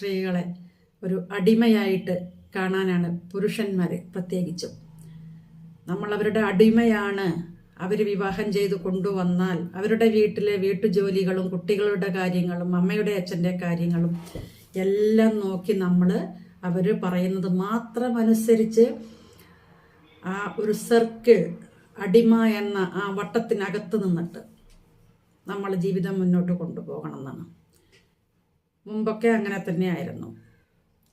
സ്ത്രീകളെ ഒരു അടിമയായിട്ട് കാണാനാണ് പുരുഷന്മാർ പ്രത്യേകിച്ചും. നമ്മൾ അവരുടെ അടിമയാണ്. അവർ വിവാഹം ചെയ്ത് കൊണ്ടുവന്നാൽ അവരുടെ വീട്ടിലെ വീട്ടുജോലികളും കുട്ടികളുടെ കാര്യങ്ങളും അമ്മയുടെ അച്ഛൻ്റെ കാര്യങ്ങളും എല്ലാം നോക്കി അവർ പറയുന്നത് മാത്രം അനുസരിച്ച് ആ ഒരു സർക്കിൾ, അടിമ എന്ന ആ വട്ടത്തിനകത്ത് നിന്നിട്ട് നമ്മൾ ജീവിതം മുന്നോട്ട് കൊണ്ടുപോകണം എന്നാണ്. മുമ്പൊക്കെ അങ്ങനെ തന്നെയായിരുന്നു.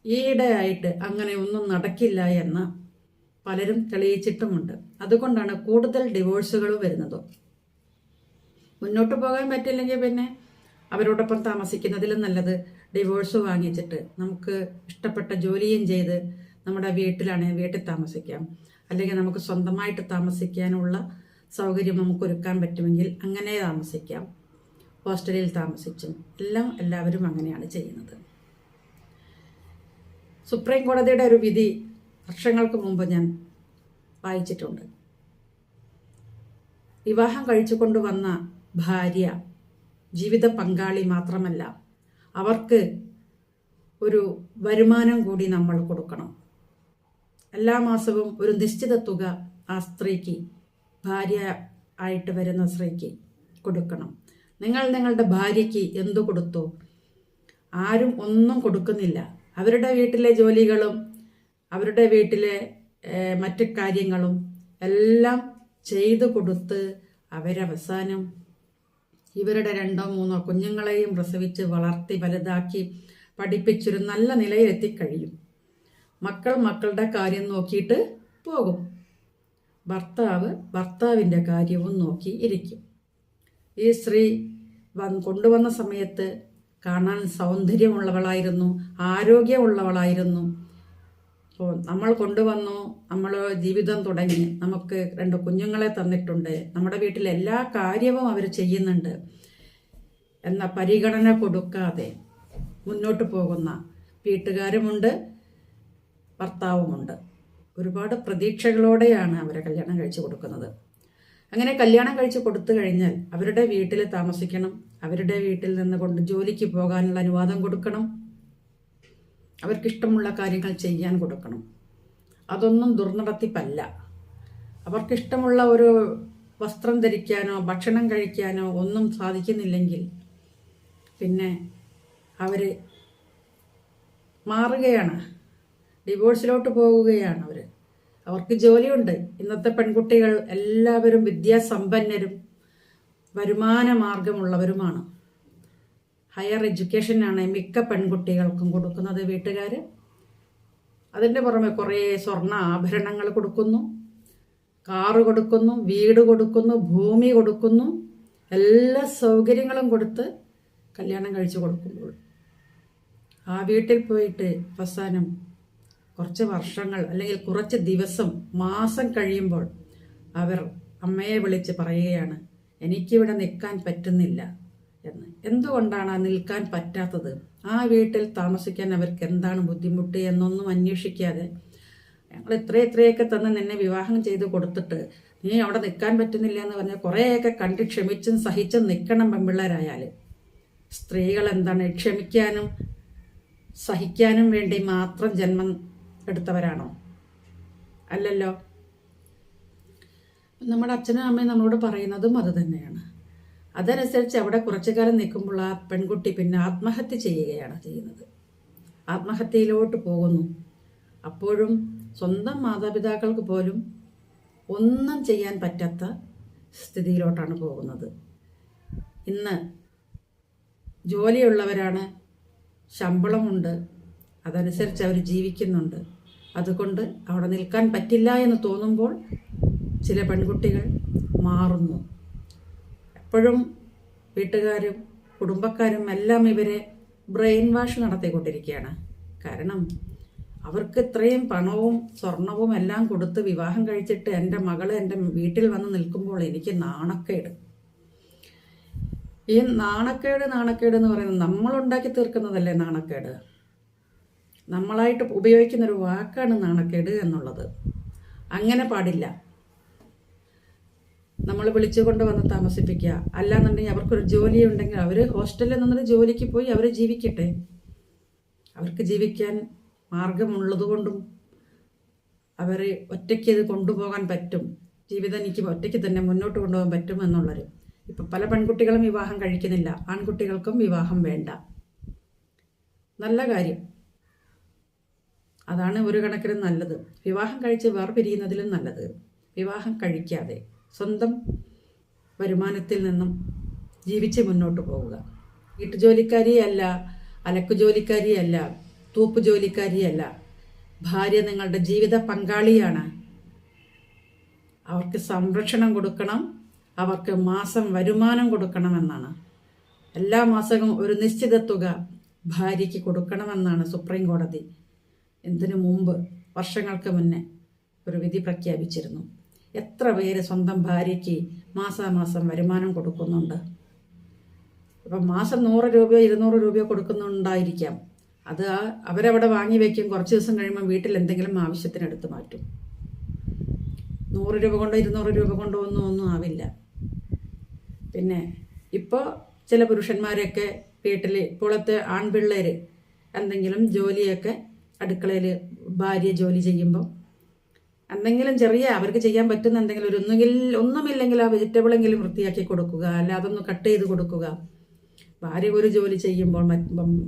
ഈയിടെയായിട്ട് അങ്ങനെ ഒന്നും നടക്കില്ല എന്ന് പലരും തെളിയിച്ചിട്ടുമുണ്ട്. അതുകൊണ്ടാണ് കൂടുതൽ ഡിവോഴ്സുകൾ വരുന്നതും. മുന്നോട്ട് പോകാൻ പറ്റില്ലെങ്കിൽ പിന്നെ അവരോടൊപ്പം താമസിക്കുന്നതിലും നല്ലത് ഡിവോഴ്സ് വാങ്ങിച്ചിട്ട് നമുക്ക് ഇഷ്ടപ്പെട്ട ജോലിയും ചെയ്ത് നമ്മുടെ വീട്ടിൽ താമസിക്കാം. അല്ലെങ്കിൽ നമുക്ക് സ്വന്തമായിട്ട് താമസിക്കാനുള്ള സൗകര്യം നമുക്ക് ഒരുക്കാൻ പറ്റുമെങ്കിൽ അങ്ങനെ താമസിക്കാം. ഹോസ്റ്റലിൽ താമസിച്ചും എല്ലാവരും അങ്ങനെയാണ് ചെയ്യുന്നത്. സുപ്രീം കോടതിയുടെ ഒരു വിധി വർഷങ്ങൾക്ക് മുമ്പ് ഞാൻ വായിച്ചിട്ടുണ്ട്. വിവാഹം കഴിച്ചു കൊണ്ടുവന്ന ഭാര്യ ജീവിത പങ്കാളി മാത്രമല്ല, അവർക്ക് ഒരു വരുമാനം കൂടി നമ്മൾ കൊടുക്കണം. എല്ലാ മാസവും ഒരു നിശ്ചിത തുക ആ സ്ത്രീക്ക്, ഭാര്യ ആയിട്ട് വരുന്ന സ്ത്രീക്ക് കൊടുക്കണം. നിങ്ങളുടെ ഭാര്യയ്ക്ക് എന്തു കൊടുത്തു? ആരും ഒന്നും കൊടുക്കുന്നില്ല. അവരുടെ വീട്ടിലെ ജോലികളും അവരുടെ വീട്ടിലെ മറ്റു കാര്യങ്ങളും എല്ലാം ചെയ്തു കൊടുത്ത് അവരവസാനം ഇവരുടെ 2-3 കുഞ്ഞുങ്ങളെയും പ്രസവിച്ച് വളർത്തി വലുതാക്കി പഠിപ്പിച്ചൊരു നല്ല നിലയിലെത്തിക്കഴിയും. മക്കളുടെ കാര്യം നോക്കിയിട്ട് പോകും. ഭർത്താവിൻ്റെ കാര്യവും നോക്കി ഇരിക്കും. ഈ സ്ത്രീ കൊണ്ടുവന്ന സമയത്ത് കാണാൻ സൗന്ദര്യമുള്ളവളായിരുന്നു, ആരോഗ്യമുള്ളവളായിരുന്നു. അപ്പോൾ നമ്മൾ കൊണ്ടുവന്നു, നമ്മൾ ജീവിതം തുടങ്ങി, നമുക്ക് 2 കുഞ്ഞുങ്ങളെ തന്നിട്ടുണ്ട്, നമ്മുടെ വീട്ടിൽ എല്ലാ കാര്യവും അവർ ചെയ്യുന്നുണ്ട് എന്ന പരിഗണന കൊടുക്കാതെ മുന്നോട്ട് പോകുന്ന വീട്ടുകാരുമുണ്ട്, ഭർത്താവുമുണ്ട്. ഒരുപാട് പ്രതീക്ഷകളോടെയാണ് അവരെ കല്യാണം കഴിച്ചു കൊടുക്കുന്നത്. അങ്ങനെ കല്യാണം കഴിച്ച് കൊടുത്തു കഴിഞ്ഞാൽ അവരുടെ വീട്ടിൽ താമസിക്കണം, അവരുടെ വീട്ടിൽ നിന്ന് ജോലിക്ക് പോകാനുള്ള അനുവാദം കൊടുക്കണം, അവർക്കിഷ്ടമുള്ള കാര്യങ്ങൾ ചെയ്യാൻ കൊടുക്കണം. അതൊന്നും ദുർനടത്തിപ്പല്ല. അവർക്കിഷ്ടമുള്ള ഒരു വസ്ത്രം ധരിക്കാനോ ഭക്ഷണം കഴിക്കാനോ ഒന്നും സാധിക്കുന്നില്ലെങ്കിൽ പിന്നെ അവർ മാറുകയാണ്, ഡിവോഴ്സിലോട്ട് പോവുകയാണ്. അവർക്ക് ജോലിയുണ്ട്. ഇന്നത്തെ പെൺകുട്ടികൾ എല്ലാവരും വിദ്യാസമ്പന്നരും വരുമാന മാർഗമുള്ളവരുമാണ്. ഹയർ എഡ്യൂക്കേഷനാണ് മിക്ക പെൺകുട്ടികൾക്കും കൊടുക്കുന്നത് വീട്ടുകാർ. അതിൻ്റെ പുറമെ കുറേ സ്വർണ്ണ ആഭരണങ്ങൾ കൊടുക്കുന്നു, കാറ് കൊടുക്കുന്നു, വീട് കൊടുക്കുന്നു, ഭൂമി കൊടുക്കുന്നു, എല്ലാ സൗകര്യങ്ങളും കൊടുത്ത് കല്യാണം കഴിച്ചു കൊടുക്കുമ്പോൾ ആ വീട്ടിൽ പോയിട്ട് അവസാനം കുറച്ച് വർഷങ്ങൾ അല്ലെങ്കിൽ കുറച്ച് ദിവസം, മാസം കഴിയുമ്പോൾ അവർ അമ്മയെ വിളിച്ച് പറയുകയാണ്, എനിക്കിവിടെ നിൽക്കാൻ പറ്റുന്നില്ല എന്ന്. എന്തുകൊണ്ടാണ് നിൽക്കാൻ പറ്റാത്തത്? ആ വീട്ടിൽ താമസിക്കാൻ അവർക്ക് എന്താണ് ബുദ്ധിമുട്ട് എന്നൊന്നും അന്വേഷിക്കാതെ, ഞങ്ങൾ ഇത്രയൊക്കെ തന്ന് നിന്നെ വിവാഹം ചെയ്ത് കൊടുത്തിട്ട് നീ അവിടെ നിൽക്കാൻ പറ്റുന്നില്ല എന്ന് പറഞ്ഞാൽ കുറേയൊക്കെ കണ്ട് ക്ഷമിച്ചും സഹിച്ചും നിൽക്കണം. പെൺപിള്ളേരായാൽ സ്ത്രീകൾ എന്താണ് ക്ഷമിക്കാനും സഹിക്കാനും വേണ്ടി മാത്രം ജന്മം എടുത്തവരാണോ? അല്ലല്ലോ. നമ്മുടെ അച്ഛനും അമ്മയും നമ്മളോട് പറയുന്നതും അത് തന്നെയാണ്. അതനുസരിച്ച് അവിടെ കുറച്ചു കാലം നിൽക്കുമ്പോൾ ആ പെൺകുട്ടി പിന്നെ ആത്മഹത്യ ചെയ്യുകയാണ് ചെയ്യുന്നത്. ആത്മഹത്യയിലോട്ട് പോകുന്നു. അപ്പോഴും സ്വന്തം മാതാപിതാക്കൾക്ക് പോലും ഒന്നും ചെയ്യാൻ പറ്റാത്ത സ്ഥിതിയിലോട്ടാണ് പോകുന്നത്. ഇന്ന് ജോലിയുള്ളവരാണ്, ശമ്പളമുണ്ട്, അതനുസരിച്ച് അവർ ജീവിക്കുന്നുണ്ട്. അതുകൊണ്ട് അവിടെ നിൽക്കാൻ പറ്റില്ല എന്ന് തോന്നുമ്പോൾ ചില പെൺകുട്ടികൾ മാറുന്നു. എപ്പോഴും വീട്ടുകാരും കുടുംബക്കാരും എല്ലാം ഇവരെ ബ്രെയിൻ വാഷ് നടത്തിക്കൊണ്ടിരിക്കുകയാണ്. കാരണം അവർക്ക് ഇത്രയും പണവും സ്വർണവും എല്ലാം കൊടുത്ത് വിവാഹം കഴിച്ചിട്ട് എൻ്റെ മകള് എൻ്റെ വീട്ടിൽ വന്ന് നിൽക്കുമ്പോൾ എനിക്ക് നാണക്കേട്. ഈ നാണക്കേട് എന്ന് പറയുന്നത് നമ്മളുണ്ടാക്കി തീർക്കുന്നതല്ലേ നാണക്കേട്. നമ്മളായിട്ട് ഉപയോഗിക്കുന്നൊരു വാക്കാണ് നാണക്കേട് എന്നുള്ളത്. അങ്ങനെ പാടില്ല. നമ്മൾ വിളിച്ചുകൊണ്ട് വന്ന് താമസിപ്പിക്കുക. അല്ലാന്നുണ്ടെങ്കിൽ അവർക്കൊരു ജോലി ഉണ്ടെങ്കിൽ അവർ ഹോസ്റ്റലിൽ നിന്നൊരു ജോലിക്ക് പോയി അവർ ജീവിക്കട്ടെ. അവർക്ക് ജീവിക്കാൻ മാർഗമുള്ളതുകൊണ്ടും അവർ ഒറ്റയ്ക്ക് ഇത് കൊണ്ടുപോകാൻ പറ്റും, ജീവിതം എനിക്ക് ഒറ്റയ്ക്ക് തന്നെ മുന്നോട്ട് കൊണ്ടുപോകാൻ പറ്റുമെന്നുള്ളൊരു. ഇപ്പം പല പെൺകുട്ടികളും വിവാഹം കഴിക്കുന്നില്ല, ആൺകുട്ടികൾക്കും വിവാഹം വേണ്ട. നല്ല കാര്യം, അതാണ് ഒരു കണക്കിന് നല്ലത്. വിവാഹം കഴിച്ച് വേർപിരിയുന്നതിലും നല്ലത് വിവാഹം കഴിക്കാതെ സ്വന്തം വരുമാനത്തിൽ നിന്നും ജീവിച്ച് മുന്നോട്ട് പോവുക. വീട്ടുജോലിക്കാരിയല്ല, അലക്കു ജോലിക്കാരിയല്ല, തൂപ്പ് ജോലിക്കാരിയല്ല. ഭാര്യ നിങ്ങളുടെ ജീവിത പങ്കാളിയാണ്. അവർക്ക് സംരക്ഷണം കൊടുക്കണം, അവർക്ക് മാസം വരുമാനം കൊടുക്കണമെന്നാണ്. എല്ലാ മാസവും ഒരു നിശ്ചിത തുക ഭാര്യയ്ക്ക് കൊടുക്കണമെന്നാണ് സുപ്രീം കോടതി ഇതിനു മുമ്പ് വർഷങ്ങൾക്ക് മുന്നേ ഒരു വിധി പ്രഖ്യാപിച്ചിരുന്നു. എത്ര പേര് സ്വന്തം ഭാര്യയ്ക്ക് മാസാമാസം വരുമാനം കൊടുക്കുന്നുണ്ട്? ഇപ്പം മാസം 100 രൂപയോ 200 രൂപയോ കൊടുക്കുന്നുണ്ടായിരിക്കാം. അത് അവരവിടെ വാങ്ങി വയ്ക്കും, കുറച്ച് ദിവസം കഴിയുമ്പോൾ വീട്ടിൽ എന്തെങ്കിലും ആവശ്യത്തിനെടുത്ത് മാറ്റും. 100 രൂപ കൊണ്ടോ 200 രൂപ കൊണ്ടോ ഒന്നും ആവില്ല. പിന്നെ ഇപ്പോൾ ചില പുരുഷന്മാരൊക്കെ വീട്ടിൽ ഇപ്പോഴത്തെ ആൺപിള്ളേർ എന്തെങ്കിലും ജോലിയൊക്കെ അടുക്കളയിൽ ഭാര്യ ജോലി ചെയ്യുമ്പോൾ എന്തെങ്കിലും ചെറിയ അവർക്ക് ചെയ്യാൻ പറ്റുന്ന എന്തെങ്കിലും ഒന്നുമില്ലെങ്കിൽ ആ വെജിറ്റബിളെങ്കിലും വൃത്തിയാക്കി കൊടുക്കുക, അല്ല അതൊന്ന് കട്ട് ചെയ്ത് കൊടുക്കുക. ഭാര്യ ഒരു ജോലി ചെയ്യുമ്പോൾ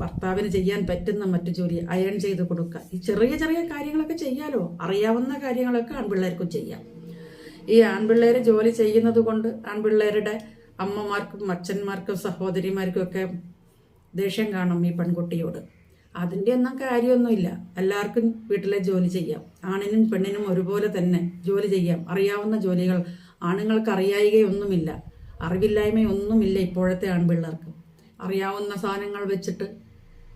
ഭർത്താവിന് ചെയ്യാൻ പറ്റുന്ന മറ്റു ജോലി അയൺ ചെയ്ത് കൊടുക്കുക. ഈ ചെറിയ ചെറിയ കാര്യങ്ങളൊക്കെ ചെയ്യാലോ. അറിയാവുന്ന കാര്യങ്ങളൊക്കെ ആൺപിള്ളേർക്കും ചെയ്യാം. ഈ ആൺപിള്ളേർ ജോലി ചെയ്യുന്നത് കൊണ്ട് ആൺപിള്ളേരുടെ അമ്മമാർക്കും അച്ഛന്മാർക്കും സഹോദരിമാർക്കും ഒക്കെ ദേഷ്യം കാണും ഈ പെൺകുട്ടിയോട്. അതിൻ്റെ ഒന്നും കാര്യമൊന്നുമില്ല. എല്ലാവർക്കും വീട്ടിലെ ജോലി ചെയ്യാം. ആണിനും പെണ്ണിനും ഒരുപോലെ തന്നെ ജോലി ചെയ്യാം. അറിയാവുന്ന ജോലികൾ ആണുങ്ങൾക്ക് അറിയായികയൊന്നുമില്ല, അറിവില്ലായ്മയൊന്നുമില്ല ഇപ്പോഴത്തെ ആൺപിള്ളേർക്ക്. അറിയാവുന്ന സാധനങ്ങൾ വെച്ചിട്ട്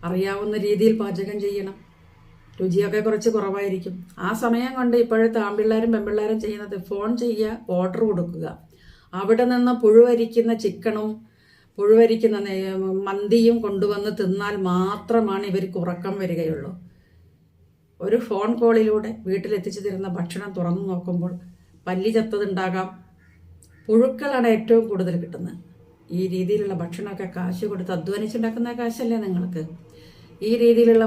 അറിയാവുന്ന രീതിയിൽ പാചകം ചെയ്യണം. രുചിയൊക്കെ കുറച്ച് കുറവായിരിക്കും. ആ സമയം കൊണ്ട് ഇപ്പോഴത്തെ ആൺപിള്ളേരും പെൺപിള്ളേരും ചെയ്യുന്നത് ഫോൺ ചെയ്യുക, ഓർഡർ കൊടുക്കുക. അവിടെ നിന്ന് പുഴുവരിക്കുന്ന ചിക്കണും പുഴുവരിക്കുന്ന മന്തിയും കൊണ്ടുവന്ന് തിന്നാൽ മാത്രമാണ് ഇവർക്ക് ഉറക്കം വരികയുള്ളൂ. ഒരു ഫോൺ കോളിലൂടെ വീട്ടിലെത്തിച്ചു തരുന്ന ഭക്ഷണം തുറന്നു നോക്കുമ്പോൾ പല്ലി ചത്തതുണ്ടാകാം, പുഴുക്കളാണ് ഏറ്റവും കൂടുതൽ കിട്ടുന്നത്. ഈ രീതിയിലുള്ള ഭക്ഷണമൊക്കെ കാശ് കൊടുത്ത് അധ്വാനിച്ചുണ്ടാക്കുന്ന കാശല്ലേ നിങ്ങൾക്ക്? ഈ രീതിയിലുള്ള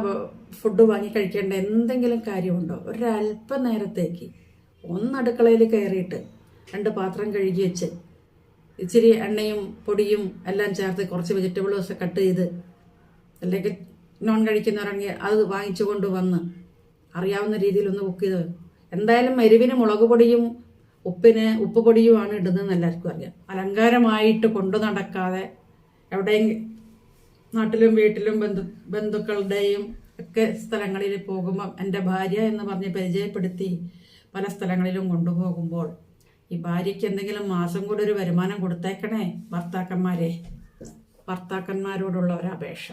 ഫുഡ് വാങ്ങി കഴിക്കേണ്ട എന്തെങ്കിലും കാര്യമുണ്ടോ? ഒരല്പ നേരത്തേക്ക് അടുക്കളയിൽ കയറിയിട്ട് 2 പാത്രം കഴുകി വെച്ച് ഇച്ചിരി എണ്ണയും പൊടിയും എല്ലാം ചേർത്ത് കുറച്ച് വെജിറ്റബിൾസ് കട്ട് ചെയ്ത്, അല്ലെങ്കിൽ നോൺ കഴിക്കുന്നവരാണെങ്കിൽ അത് വാങ്ങിച്ചു കൊണ്ട് വന്ന് അറിയാവുന്ന രീതിയിൽ ഒന്ന് കുക്ക് ചെയ്ത്, എന്തായാലും എരിവിന് മുളക് പൊടിയും ഉപ്പിന് ഉപ്പ് പൊടിയുമാണ് ഇടുന്നതെന്ന് എല്ലാവർക്കും അറിയാം. അലങ്കാരമായിട്ട് കൊണ്ടു നടക്കാതെ എവിടെയെങ്കിലും നാട്ടിലും വീട്ടിലും ബന്ധുക്കളുടെയും ഒക്കെ സ്ഥലങ്ങളിൽ പോകുമ്പം എൻ്റെ ഭാര്യ എന്ന് പറഞ്ഞ് പരിചയപ്പെടുത്തി പല സ്ഥലങ്ങളിലും കൊണ്ടുപോകുമ്പോൾ ഈ ഭാര്യയ്ക്ക് എന്തെങ്കിലും മാസം കൂടെ ഒരു വരുമാനം കൊടുത്തേക്കണേ ഭർത്താക്കന്മാരോടുള്ള ഒരപേക്ഷ.